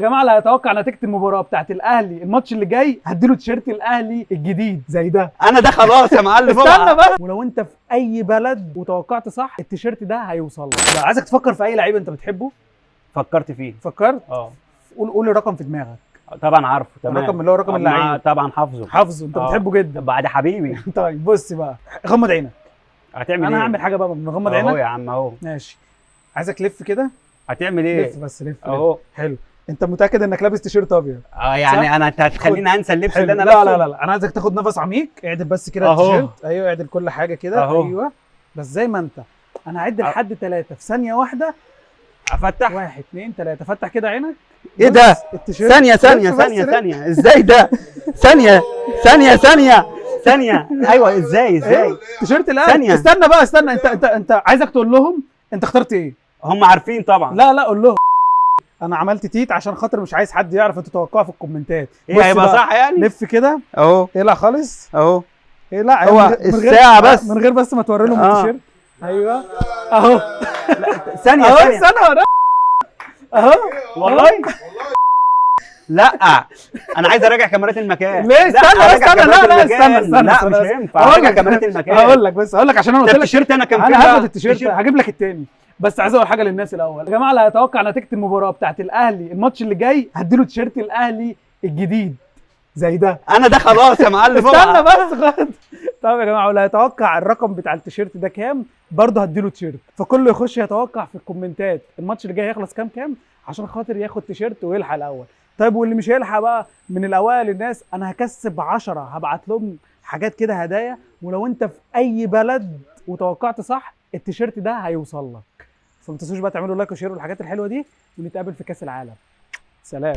يا جماعه اللي هيتوقع نتيجه المباراه بتاعت الاهلي الماتش اللي جاي هديله تيشيرت الاهلي الجديد زي ده. انا ده خلاص يا معلم. استنى بقى، ولو انت في اي بلد وتوقعت صح التيشيرت ده هيوصل لك. لو عايزك تفكر في اي لعيب انت بتحبه. فكرت فيه. فكرت؟ اه. قول الرقم في دماغك. طبعا عارفه تمام. الرقم اللي هو رقم اللعيب. طبعا حافظه. حافظه انت بتحبه جدا. بعد حبيبي. طيب بص بقى، غمض عينك. هتعمل انا ايه؟ هعمل حاجه بقى نغمض عينك. اهو يا عم اهو. ماشي. عايزك لف كده. هتعمل ايه؟ لف بس لف اهو. حلو. انت متاكد انك لابس تيشيرت ابيض؟ يعني انا انت هتخليني انسى اللبس اللي انا لابسه؟ لابسه؟ لا انا عايزك تاخد نفس عميق. اعدل بس كده اهو. التيشيرت. ايوه اعدل كل حاجه كده. اهو. ايوه بس زي ما انت. انا هعد لحد 3 في ثانيه واحده. افتح 1 2 3. فتح كده عينك. ايه ده؟ التيشيرت ثانية ازاي ده؟ ثانية ايوه ازاي؟ تيشيرت الاهلي. ثانية. استنى بقى استنى. انت عايزك تقول لهم انت اخترت ايه؟ هم عارفين طبعا. لا قول لهم. انا عملت تيت عشان خاطر مش عايز حد يعرف انتوا توقعوا في الكومنتات. ايه هيبقى صح يعني؟ لف كده اهو. اقلع خالص اهو. اقلع. هو الساعة بس من غير بس ما توري لهم التيشيرت. ايوه اهو. ثانية استنى اهو والله. لا انا عايز اراجع كاميرات المكان. ليه؟ استنى لا استنى لا مش هينفع اراجع كاميرات المكان. هقول لك عشان انا قلت لك التيشيرت انا كان انا هاخد التيشيرت هجيب لك التاني. بس عايز اقول حاجه للناس الاول. يا جماعه اللي هيتوقع نتيجه المباراه بتاعت الاهلي الماتش اللي جاي هديله تيشيرت الاهلي الجديد زي ده. انا ده خلاص يا معلم. استنى بس خد. طب يا جماعه واللي هيتوقع الرقم بتاع التيشيرت ده كام برضه هديله تيشيرت. فكله يخش يتوقع في الكومنتات الماتش اللي جاي هيخلص كام عشان خاطر ياخد تيشيرت ويلحق الاول. طيب واللي مش هيلحق بقى من الاوائل الناس انا هكسب 10 هبعت لهم حاجات كده هدايا. ولو انت في اي بلد وتوقعت صح التيشيرت ده هيوصل لك. فما تنسوش بقى تعملوا لايك وشير والحاجات الحلوه دي ونتقابل في كاس العالم. سلام.